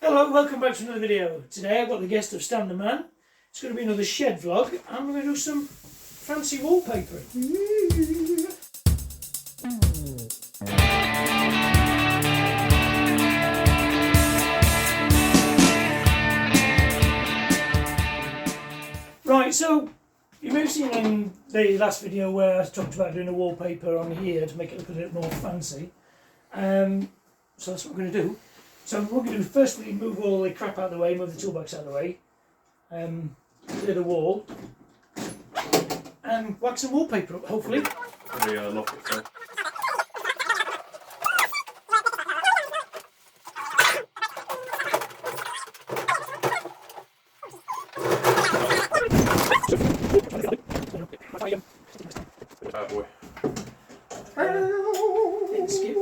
Hello, welcome back to another video. Today I've got the guest of Stan the Man. It's going to be another shed vlog and we're going to do some fancy wallpapering. Right, so you may have seen in the last video where I talked about doing a wallpaper on here to make it look a little more fancy. So that's what we're going to do. So what we're going to do firstly, move all the crap out of the way, move the toolbox out of the way, clear the wall, and wax some wallpaper up, hopefully. Probably lock it first. Oh boy. Didn't skip.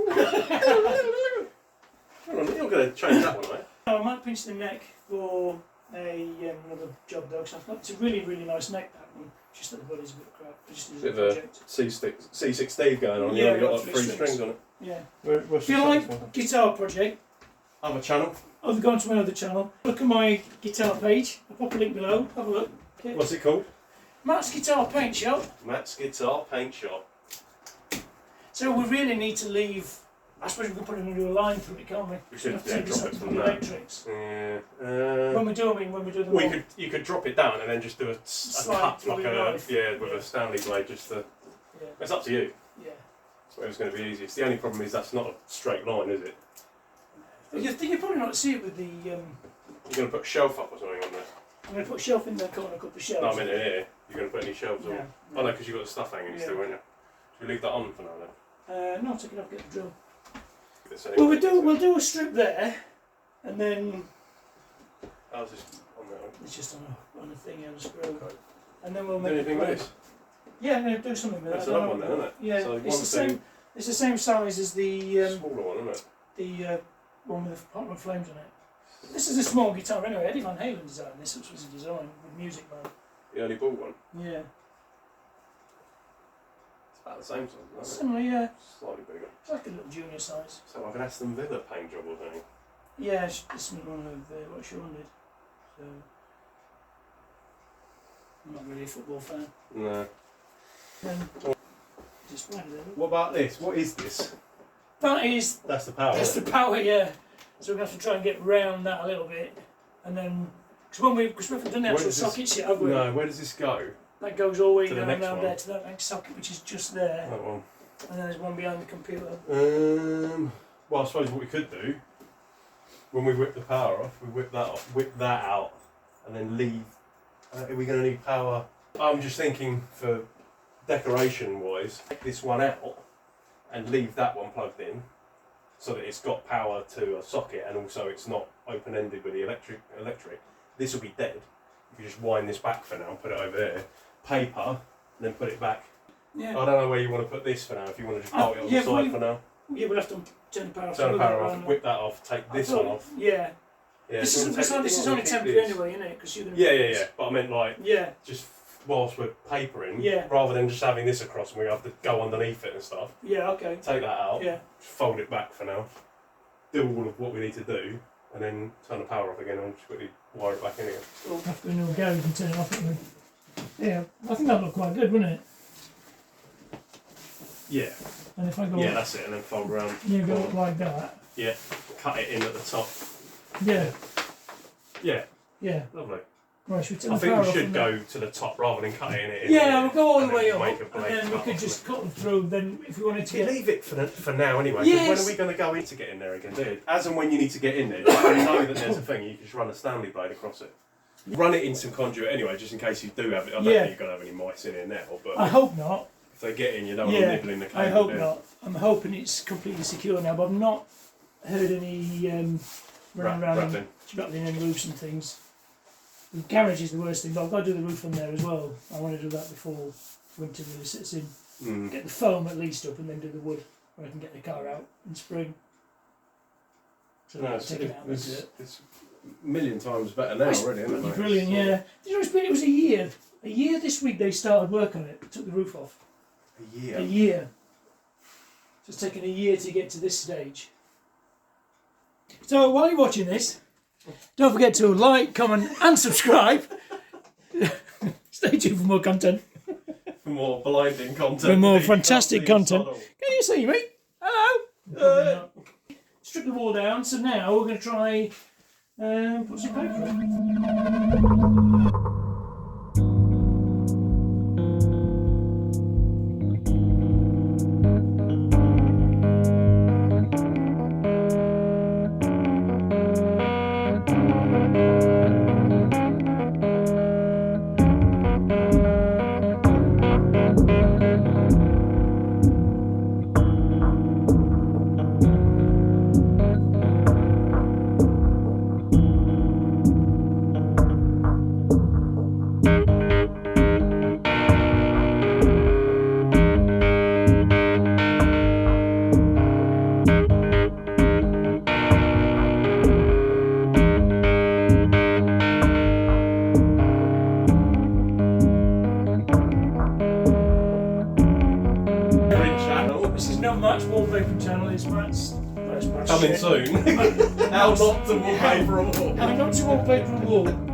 Hold on, you're going to change that one, right? I might pinch the neck for another job though, because it's a really, really nice neck, that one. Just that the body's a bit crap. Just as a Bit of project. a C6 Steve going on. Yeah, You only got got like 3 3 strings on it. Yeah. What's If you like guitar project, Other channel. I've gone to my other channel. Look at my guitar page. I'll pop a link below. Have a look. Okay. What's it called? Matt's Guitar Paint Shop. Matt's Guitar Paint Shop. So we really need to leave. I suppose we could put another line through it, can't we? We should have to drop take this it up to from the that. electrics. Yeah. When we do the Well, wall. you could drop it down and then just do a Slide cut through like with a knife. with a Stanley blade. Just to. Yeah. It's up to you. Yeah. It's whatever's going to be easiest. The only problem is that's not a straight line, is it? But you think you probably not see it with the. You're going to put a shelf up or something on there. I'm going to put a shelf in the corner, a couple of shelves. No, I mean in here. You're going to put any shelves on? No, Oh no, because you've got the stuff hanging still, haven't you? Should we leave that on for now then? No, take it off, get the drill. This Well, anyway. we'll do a strip there, and then How's this on there? it's just on a thing on a screw, Okay. and then we'll Do make anything with this? Yeah, I'm going to do something with That's that. I don't another know one then, what- isn't it? Yeah, So it's one the same. thing- It's the same size as the Smaller one, isn't it? the one with the pot with flames on it. This is a small guitar anyway. Eddie Van Halen designed this, which was a design with Music Man. The only ball one. Yeah. It's about the same size, isn't it? Similar, yeah. Slightly bigger. It's like a little junior size. So like an Aston Villa paint job or something. Yeah, this is one of what Sean did. So I'm not really a football fan. No. Then just right there. What about this? What is this? That's That's the power. the power, yeah. So we're going to have to try and get round that a little bit, and then because we haven't done the Where actual does this- sockets yet, have we? No, where does this go? That goes all the way To the down next there one. to that next socket, which is just there, That one. and then there's one behind the computer. Well, I suppose what we could do, when we whip the power off, we whip that out, and then leave. Are we going to need power? I'm just thinking for decoration-wise, take this one out and leave that one plugged in, so that it's got power to a socket, and also it's not open-ended with the electric. This will be dead. You just wind this back for now and put it over there. Paper, and then put it back. Yeah. I don't know where you want to put this for now. If you want to just bolt it on yeah, the side for now. Yeah, we'll have to turn the power off. Turn the move it power off, around. whip that off, take this one off. Yeah. Yeah, This do you is wanna take- this do is you only wanna keep temporary this? anyway, isn't it? Because you're going Yeah. But I meant like Yeah. just whilst we're papering, Yeah. rather than just having this across and we have to go underneath it and stuff. Yeah. Okay. Take that out. Yeah. Just fold it back for now. Do all of what we need to do, and then turn the power off again and just quickly wire it back in again. We'll have to go into a garage and turn it off. Anyway. Yeah. I think that'd look quite good, wouldn't it? Yeah. And if I go, Yeah, that's it, and then fold around. you go up like that. Yeah. Cut it in at the top. Yeah. Yeah. Yeah. Lovely. Right. Should we turn I the think power we off should and go to the top rather than cutting it in. Yeah, here we'll go all and the way then up, make a and blade then we cut could off just it. cut them through. Then, if we wanted to You get, leave it for now anyway. 'Cause when Yes. are we going to go in to get in there again? Dude? As and when you need to get in there, just know that there's a thing. You can just run a Stanley blade across it. Run it in some conduit anyway, just in case you do have it. I don't Yeah. think you're going to have any mice in here now, but I hope not. if they get in, you don't want to Yeah, nibble in the cable. I hope do you? not. I'm hoping it's completely secure now, but I've not heard any running around and Rapping. rattling in roofs and things. The garage is the worst thing, but I've got to do the roof on there as well. I want to do that before winter really sets in. Mm. Get the foam at least up and then do the wood where I can get the car out in spring. So No, I'll it's, take it out and do it. it's a million times better now, It's already, isn't it? mate? brilliant, yeah. Did you know it was a year? A year this week they started work on it, took the roof off. A year. A year. So it's taken a year to get to this stage. So while you're watching this, Don't forget to like, comment and subscribe. Stay tuned for more content. For more blinding content. For more that you can't fantastic see content. inside of. Can you see me? Hello? Strip the wall down, so now we're going to try put some paper in. This is not Matt's wallpaper channel, it's Matt's Coming soon. How not to wallpaper a wall. How not to wallpaper a wall.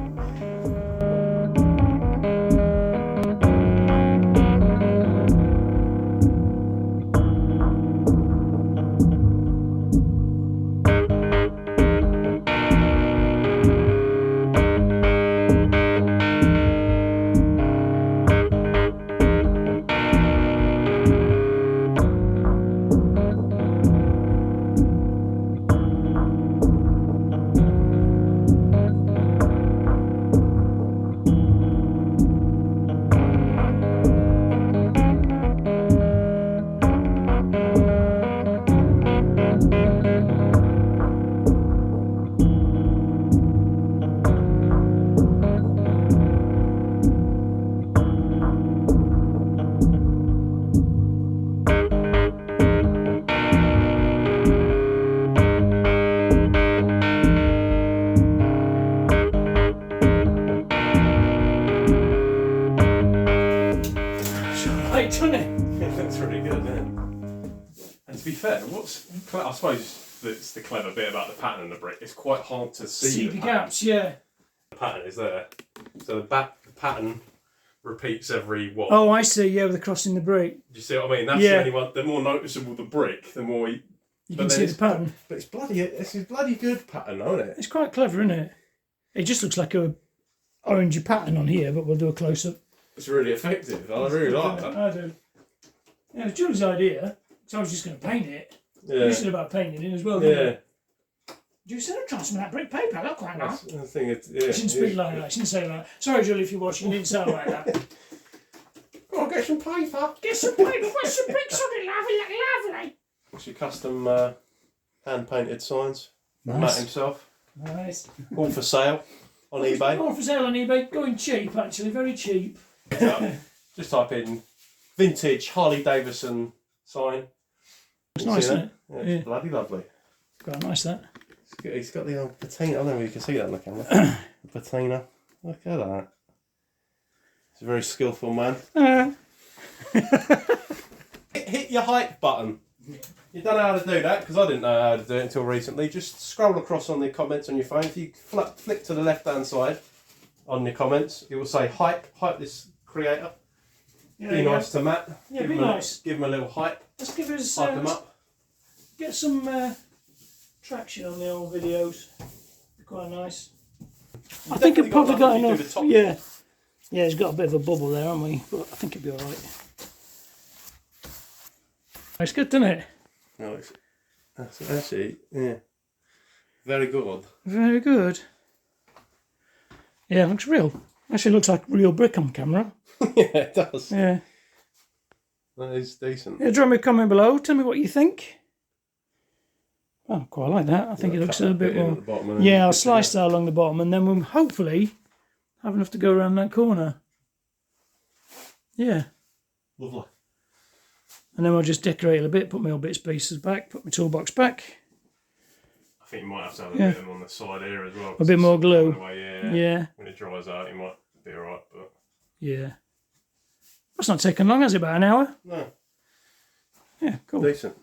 Doesn't it? It looks really good, doesn't it? And to be fair, I suppose that's the clever bit about the pattern on the brick. It's quite hard to see the gaps, yeah. The pattern is there, so the pattern repeats every what? Oh, I see. Yeah, with the cross in the brick. Do you see what I mean? That's the only one. The more noticeable the brick, the more you can see the pattern. But it's a bloody good pattern, isn't it? It's quite clever, isn't it? It just looks like a orangey pattern on here, but we'll do a close up. It's really effective. I really like that. I do. Yeah, it was Julie's idea, so I was just going to paint it. Yeah. You said about painting it as well, Yeah. didn't you? You said I'd try some of that brick paper, look quite nice. The thing is, I shouldn't speak like that, I shouldn't say that. Sorry, Julie, if you're watching, you didn't sound like that. Go on, get some paper. Get some paper, put some bricks on it, lovely. It's your custom hand-painted signs. Nice. Matt himself. Nice. All for sale on eBay. All for sale on eBay, going cheap actually, very cheap. Just type in vintage Harley Davidson sign. It's nice, isn't it? Yeah, it's bloody lovely. Quite nice that. He's got the old patina. I don't know if you can see that on the camera. The patina. Look at that. He's a very skillful man. Hit your hype button. You don't know how to do that, because I didn't know how to do it until recently. Just scroll across on the comments on your phone. If you flick to the left-hand side on the comments, it will say hype this creator. Yeah, be nice to Matt. Yeah, be nice. Give him a little hype. Let's give us Hype him up. Get some traction on the old videos. Be quite nice. I think I've probably got enough. Yeah. Yeah, it's got a bit of a bubble there, haven't we? But I think it'll be alright. It's good, doesn't it? No, that's actually, yeah. Very good. Very good. Yeah, it looks real. Actually looks like real brick on camera. Yeah, it does. Yeah. That is decent. Yeah, drop me a comment below. Tell me what you think. Oh, quite like that. I think it looks a bit more. Yeah, I'll slice that along the bottom, and then we'll hopefully have enough to go around that corner. Yeah. Lovely. And then we'll just decorate it a bit. Put my old bits and pieces back. Put my toolbox back. I think you might have to have a bit of them on the side here as well. A bit more glue. Yeah. When it dries out, you might be alright, but. Yeah. That's not taken long, has it? About an hour? No. Yeah, cool. Decent.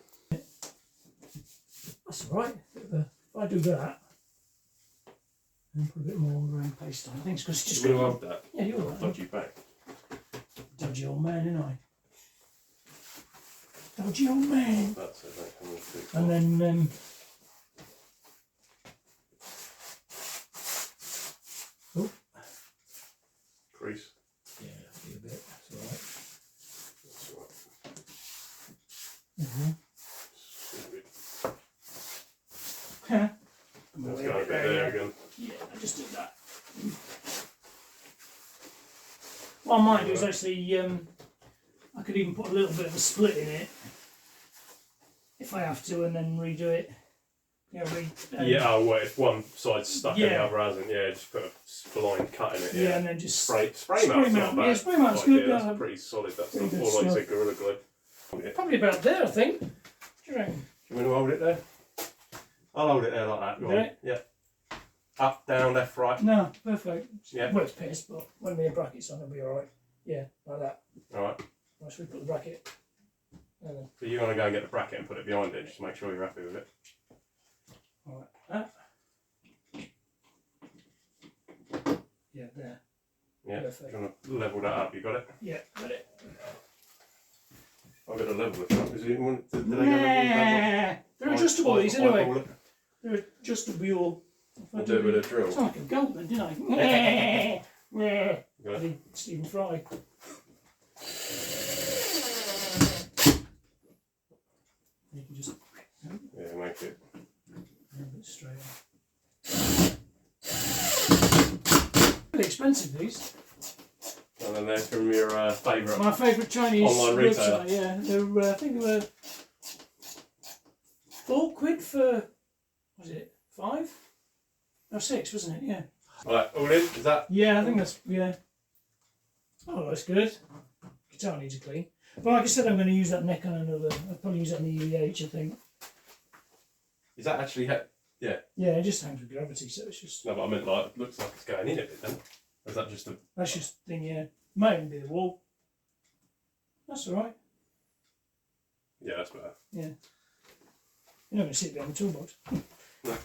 That's alright. If I do that. And put a bit more paste on. I think it's because it's just You want to hold that? Yeah, you're right. Dodgy back. Dodgy old man, ain't I? Dodgy old man. That's it, don't come in too far. And then oh, Crease. yeah, be a bit. That's all right. That's all right. Mhm. Stupid. Yeah. That's going to be there again. Yeah, I just did that. What I might do is actually, I could even put a little bit of a split in it if I have to, and then redo it. Yeah, Yeah, oh wait, if one side's stuck and the Yeah. other hasn't, yeah, just put a blind cut in it. yeah, Yeah, and then just spray spray mount's mount. not bad. Yeah, spray mount's idea. good. That's Yeah. pretty solid. That's Pretty not good all like you stuff. say, Gorilla Glue. Yeah. Probably about there, I think. What do you reckon? Do you want to hold it there? I'll hold it there like that. Go on. Right. Yeah. Up, down, left, right. No, perfect. Yeah. Well, it's pissed, but when we have brackets on, it'll be alright. Yeah, like that. All right. Once we put the bracket. And then, So you want to go and get the bracket and put it behind it, just to make sure you're happy with it. alright, that. Yeah, there. Yeah. Perfect. Do you want to level that up? You got it? Yeah, got it. I've got to level the front. Is it, did they go level that one? They're adjustable, these anyway. Eyeball it. They're adjustable. I'll do it with a drill. It's like a goat then, didn't I? Yeah. Got I it? did Stephen Fry. You can just Yeah, make it. a bit straighter. Really expensive, these. And then they're from your favourite. My favourite Chinese Online retailer. website, yeah. They're, I think they were £4 for, was it 5? No, 6, wasn't it? Yeah. Right, all in? Is that? Yeah, I think that's, yeah. Oh, that's good. Guitar needs a clean. But like I said, I'm going to use that neck on another. I'll probably use that on the UEH, I think. Is that actually? Yeah. Yeah, it just hangs with gravity, so it's just. No, but I meant like it looks like it's going in a bit then. Or is that just a? That's just the thing, yeah. Might even be the wall. That's alright. Yeah, that's better. Yeah. You're not going to see it behind the toolbox. No.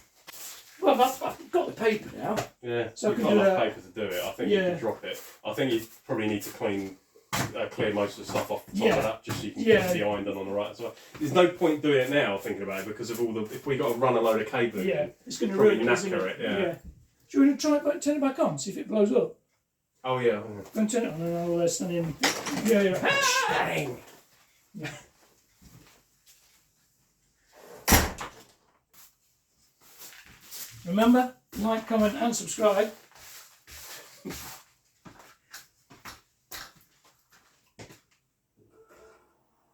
Well, I've got the paper now. Yeah. So I We've can got do enough that. paper to do it. I think you Yeah. can drop it. I think you probably need to clear most of the stuff off the top Yeah. of that, just so you can Yeah. get the iron done on the right as well. There's no point doing it now, thinking about it, because of all the. If we got to run a load of cabling, Yeah, in, it's going to probably ruin knacker it. Yeah. Do you want to try it, turn it back on, see if it blows up? Oh yeah. Go and turn it on and I'll stand in. Yeah, yeah. Bang! Yeah. Remember, like, comment and subscribe.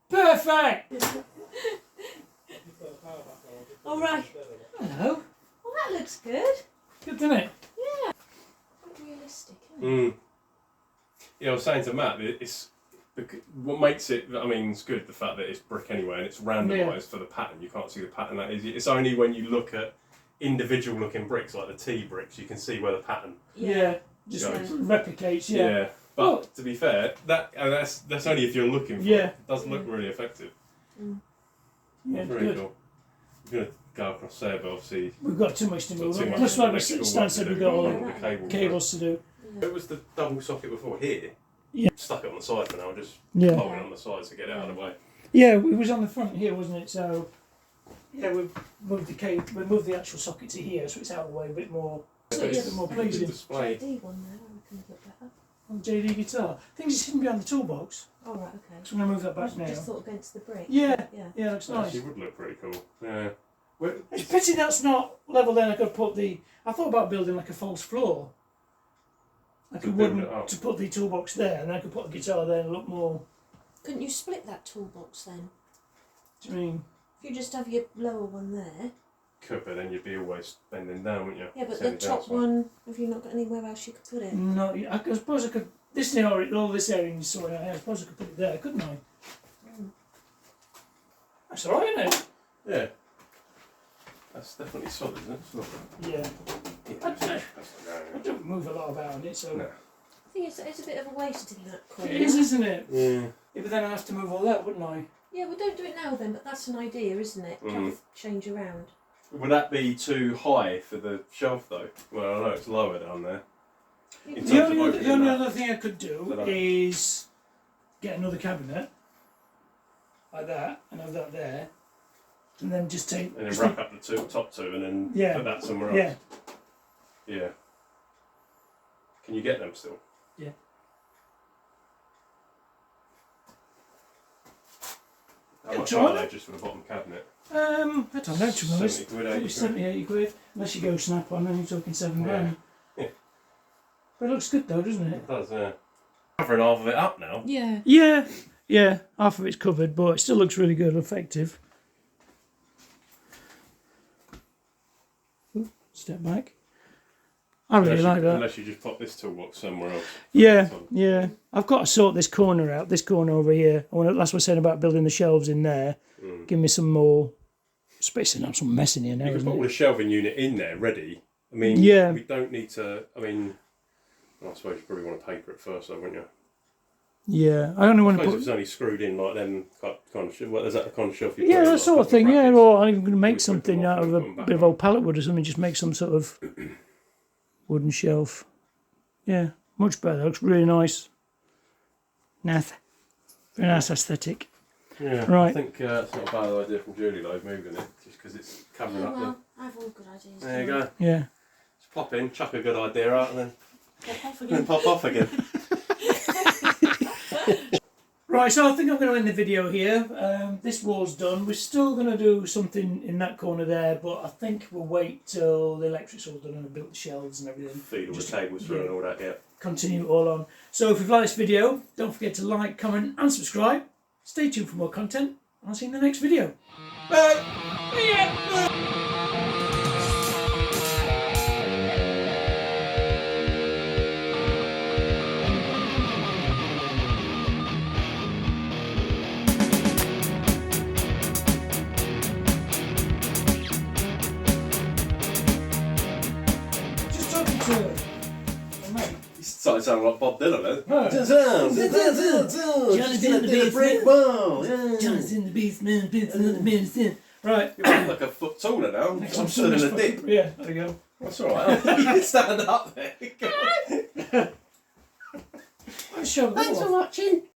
Perfect! All right. Hello. Well, that looks good. Good, doesn't it? Quite realistic, isn't it? Mm. Yeah, I was saying to Matt, that it's what makes it. I mean, it's good the fact that it's brick anyway, and it's randomised for the pattern. You can't see the pattern that easy. It's only when you look at individual looking bricks, like the T bricks, you can see where the pattern. Yeah. Just goes. replicates, yeah. But Well- to be fair, that's only if you're looking for Yeah. it. It doesn't look really effective. Yeah, it's Very good. cool. We're going to go across there, but obviously. We've got too much to move Too on. much Plus, like electrical Stan work said, to we've do. got all All the cables. cables to do. It was the double socket before here. Yeah. Stuck it on the side for now. Just Yeah. hold it on the side to get it out of the way. Yeah, it was on the front here, wasn't it? So, yeah, we've moved the cable, we moved the actual socket to here, so it's out of the way a bit more. So it's a bit more The pleasing. display. JD one there, I reckon would look better. On JD guitar, things is hidden behind the toolbox. Oh, right, okay. So I'm gonna move that I back now. just thought against the brick. Yeah, Yeah. yeah, looks nice. Actually, would look pretty cool. Yeah. Where, It's pity that's not level. Then I could put the. I thought about building like a false floor. Like To a build wooden it up. to put the toolbox there, and then I could put a guitar there and look more. Couldn't you split that toolbox then? Do you mean? If you just have your lower one there. could, but then you'd be always bending down, wouldn't you? Yeah, but Sending the down top side. one, have you not got anywhere else you could put it? No, I suppose I could. This area, all this area is sorted out. I suppose I could put it there, couldn't I? That's all right, isn't it? Yeah. That's definitely solid, isn't it? It's not, Yeah. yeah, I'd say- that's not I going don't move a lot about it, so No. I think it's a bit of a waste in that corner. it is, isn't it? Yeah. Yeah, but then I have to move all that, wouldn't I? Yeah, well, don't do it now then, but that's an idea, isn't it? Mm. Have a change around. Would that be too high for the shelf though? Well, I know it's lower down there. In The terms of only opening that. other thing I could do For that. is get another cabinet like that and have that there, and then just take And then just wrap up the top two and then Yeah. put that somewhere else. Yeah. Yeah. Can you get them still? Yeah. How Yeah, much try are it. they just for the bottom cabinet? I don't know, to be honest. 70 quid, Probably 80 70, 80 quid. Unless you go snap on, then you're talking 7 grand. Yeah. But it looks good though, doesn't it? It does, yeah. Covering half of it up now. Yeah. Yeah, yeah. Half of it's covered, but it still looks really good, effective. Ooh, step back. I really like that. Unless you just pop this toolbox somewhere else. Yeah, yeah. I've got to sort this corner out. This corner over here. I want to, that's what I was saying about building the shelves in there. Give me some more space. And I'm some mess in here now, You can isn't put all it? the shelving unit in there ready. I mean, Yeah. we don't need to. I mean, I suppose you probably want to paper it first, though, wouldn't you? Yeah, I only want I to suppose if put. it's only screwed in like them kind of. Well, is that the kind of shelf you? Yeah, put in, that like, sort of couple thing. Yeah, brackets? or I'm even going to make We put them something off out and of put them a back bit of on. old pallet wood or something. Just make some sort of wooden shelf. Yeah, much better. Looks really nice. Nice. Very nice aesthetic. Yeah, Right. I think it's not a bad idea from Julie though, moving it just because it's covering Oh, up. well, I have all good ideas. There you go. Yeah. Just pop in, chuck a good idea out, and then Pop off then again. pop off again. Right, so I think I'm going to end the video here. This wall's done. We're still going to do something in that corner there, but I think we'll wait till the electric's all done and I've built the shelves and everything. Feed all the Just- tables through yeah. and all that. Yeah. Continue it all on. So if you've liked this video, don't forget to like, comment and subscribe. Stay tuned for more content. I'll see you in the next video. Just talking to my mate. You started sounding like Bob Dylan then. No. Jonathan Jonathan the Beastman, Beastman. Right. You're like a foot taller now. I'm stood in a dip. Yeah, there we go. That's alright. You can stand up there. Let's show Thanks for watching.